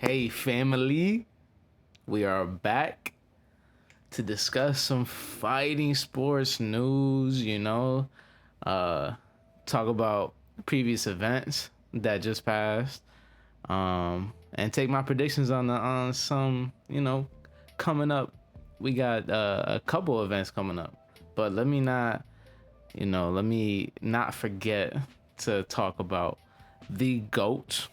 Hey family, we are back to discuss some fighting sports news, talk about previous events that just passed, and take my predictions on some, coming up. We got a couple events coming up, but let me not forget to talk about the GOAT,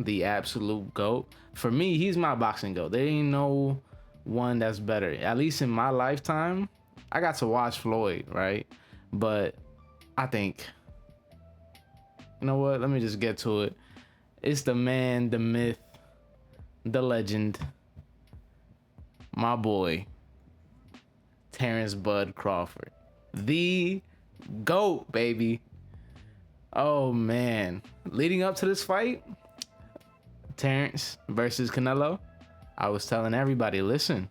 the absolute GOAT. For me, he's my boxing GOAT. There ain't no one that's better. At least in my lifetime, I got to watch Floyd, right? But I think, you know what? Let me just get to it. It's the man, the myth, the legend, my boy, Terrance Bud Crawford. The GOAT, baby. Oh, man. Leading up to this fight, Terrance versus Canelo, I was telling everybody, listen,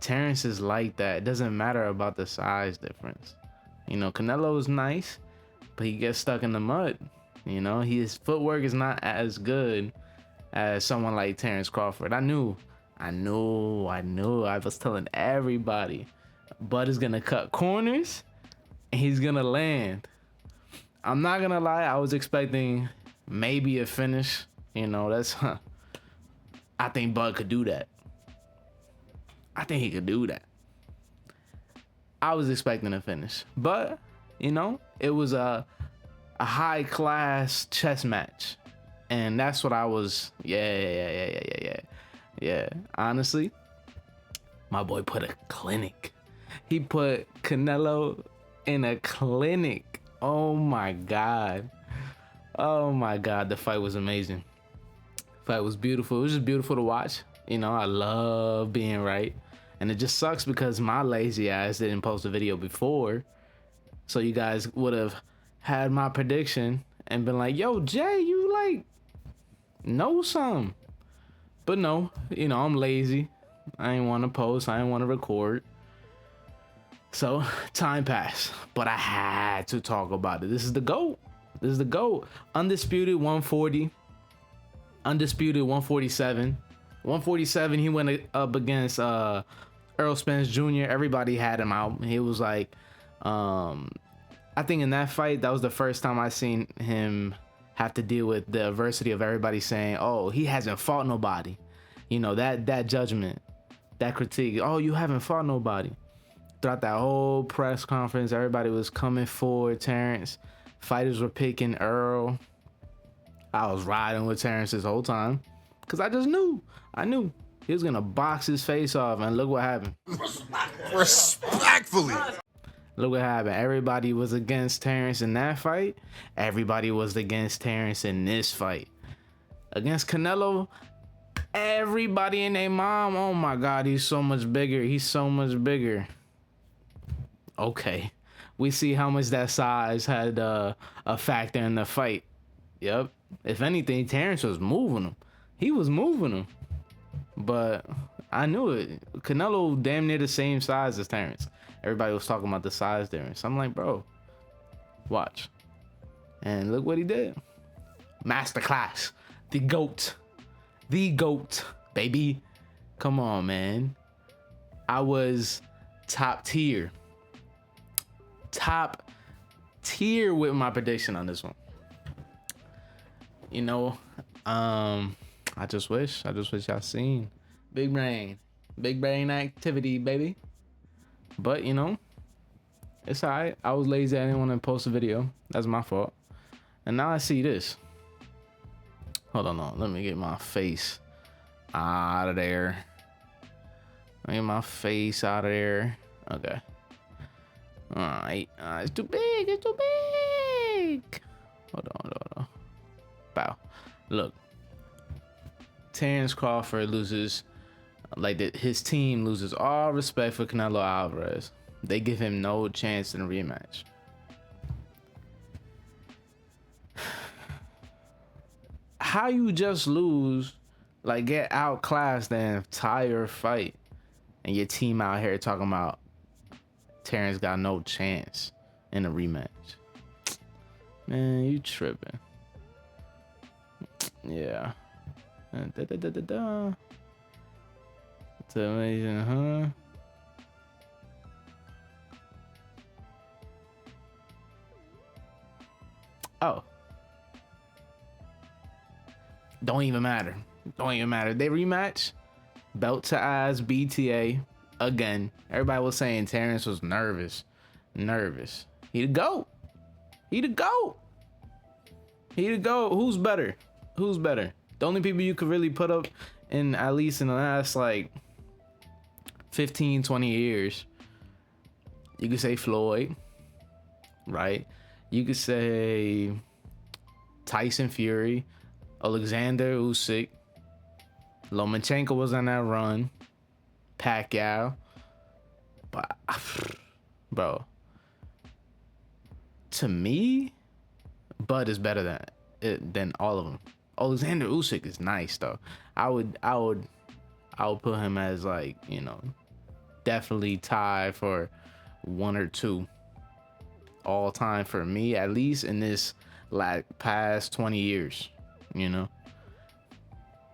Terrance is like that. It doesn't matter about the size difference. Canelo is nice, but he gets stuck in the mud. His footwork is not as good as someone like Terrance Crawford. I knew. I was telling everybody, Bud is going to cut corners and he's going to land. I'm not going to lie. I was expecting maybe a finish. I think Bud could do that. I think he could do that. I was expecting a finish. But, it was a high class chess match. And that's what I was. Yeah. Honestly, my boy put a clinic. He put Canelo in a clinic. Oh my God. The fight was amazing. The fight was beautiful. It was just beautiful to watch. I love being right. And it just sucks because my lazy ass didn't post a video before. So you guys would have had my prediction and been like, yo, Jay, you know something. But no, I'm lazy. I ain't want to post. I ain't want to record. So time passed. But I had to talk about it. This is the GOAT. Undisputed 140. Undisputed 147. 147, he went up against Errol Spence Jr. Everybody had him out. He was like, I think in that fight, that was the first time I seen him have to deal with the adversity of everybody saying, oh, he hasn't fought nobody. That judgment, that critique. Oh, you haven't fought nobody. Throughout that whole press conference, everybody was coming forward, Terrance. Fighters were picking Earl. I was riding with Terrance this whole time because I just knew. I knew he was going to box his face off, and look what happened. Respectfully. Look what happened. Everybody was against Terrance in that fight. Everybody was against Terrance in this fight. Against Canelo, everybody and their mom, oh my God, he's so much bigger. Okay. We see how much that size had a factor in the fight. Yep. If anything, Terrance was moving him. He was moving him. But I knew it. Canelo damn near the same size as Terrance. Everybody was talking about the size difference. I'm like, bro, watch. And look what he did. Masterclass. The GOAT. The GOAT, baby. Come on, man. I was top tier. Top tier with my prediction on this one. I just wish y'all seen big brain activity, baby. But it's alright. I was lazy. I didn't want to post a video. That's my fault. And now I see this. Hold on. Let me get my face out of there. Okay. Alright. It's too big. Hold on. Bow. Look. Terrance Crawford loses, his team loses all respect for Canelo Alvarez. They give him no chance in a rematch. How you just lose, get outclassed the entire fight, and your team out here talking about Terrance got no chance in a rematch? Man, you tripping. Yeah. Da, da, da, da, da. It's amazing, huh? Oh, don't even matter. Don't even matter. They rematch. Belt to eyes, BTA again. Everybody was saying Terrance was nervous. Nervous. He the GOAT. He the GOAT. He the GOAT. Who's better? Who's better? The only people you could really put up in, at least in the last like 15, 20 years, you could say Floyd, right? You could say Tyson Fury, Alexander Usyk, Lomachenko was on that run, Pacquiao, but bro, to me, Bud is better than all of them. Alexander Usyk is nice though. I would put him as like, you know, definitely tied for one or two all time for me, at least in this like past 20 years. You know,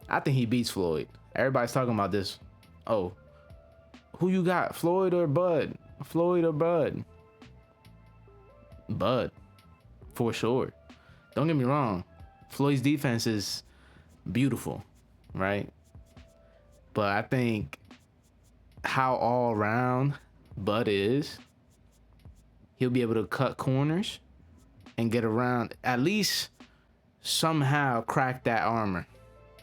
I think he beats Floyd. Everybody's talking about this. Oh, who you got, Floyd or Bud? Floyd or Bud? Bud, for sure. Don't get me wrong, Floyd's defense is beautiful, right? But I think how all around Bud is, he'll be able to cut corners and get around, at least somehow crack that armor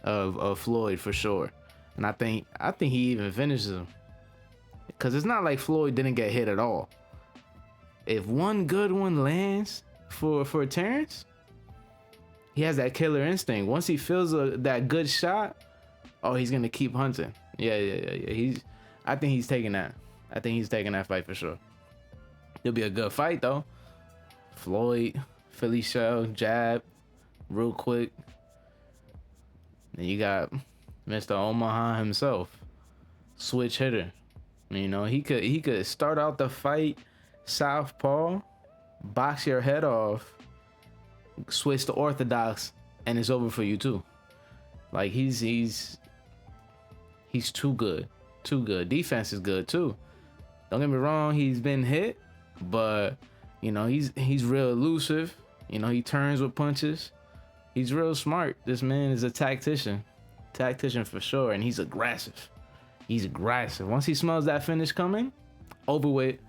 of Floyd for sure. And I think he even finishes him, because it's not like Floyd didn't get hit at all. If one good one lands for Terrance, he has that killer instinct. Once he feels that good shot, oh, he's gonna keep hunting. Yeah. I think he's taking that. I think he's taking that fight for sure. It'll be a good fight though. Floyd, Philly shell, jab, real quick. Then you got Mr. Omaha himself, switch hitter. You know, he could start out the fight southpaw, box your head off, switch to orthodox, and it's over for you too. Like he's too good. Defense is good too. Don't get me wrong, he's been hit, but you know, he's real elusive. You know, he turns with punches. He's real smart. This man is a tactician for sure, and he's aggressive. Once he smells that finish coming, over with.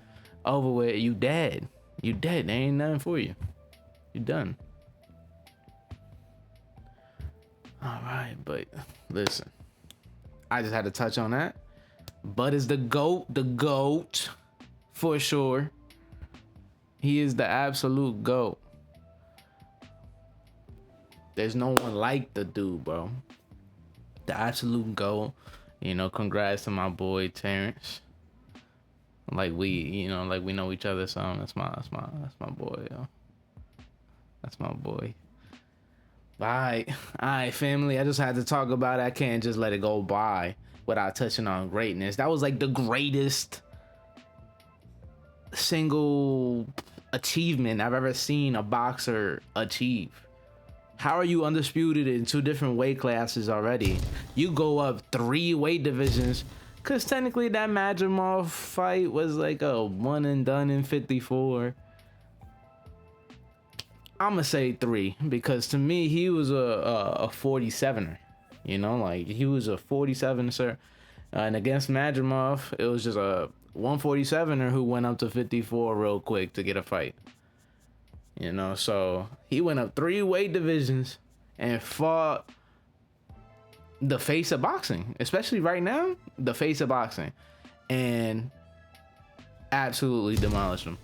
You dead. There ain't nothing for you. You done. All right, but listen, I just had to touch on that. Bud is the GOAT for sure. He is the absolute GOAT. There's no one like the dude, bro. The absolute GOAT. You know, congrats to my boy Terrance. Like we know each other, so that's my boy, yo. That's my boy. All right, family. I just had to talk about it. I can't just let it go by without touching on greatness. That was like the greatest single achievement I've ever seen a boxer achieve. How are you undisputed in 2 different weight classes already? You go up 3 weight divisions, because technically that Madrimov fight was like a one and done in 54. I'm gonna say 3, because to me he was a 47er. You know, like he was a 47er, and against Madrimov it was just a 147er who went up to 54 real quick to get a fight. You know, so he went up 3 weight divisions and fought the face of boxing, especially right now, the face of boxing, and absolutely demolished him.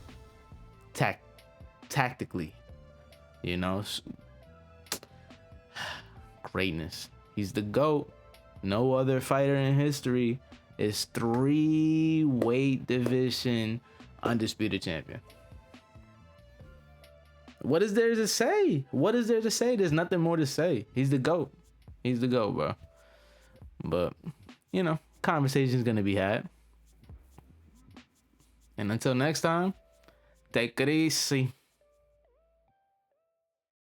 Tactically, you know, greatness. He's the GOAT. No other fighter in history is 3 weight division undisputed champion. What is there to say? There's nothing more to say. He's the GOAT. Bro. But, you know, conversation's gonna be had. And until next time, take it easy.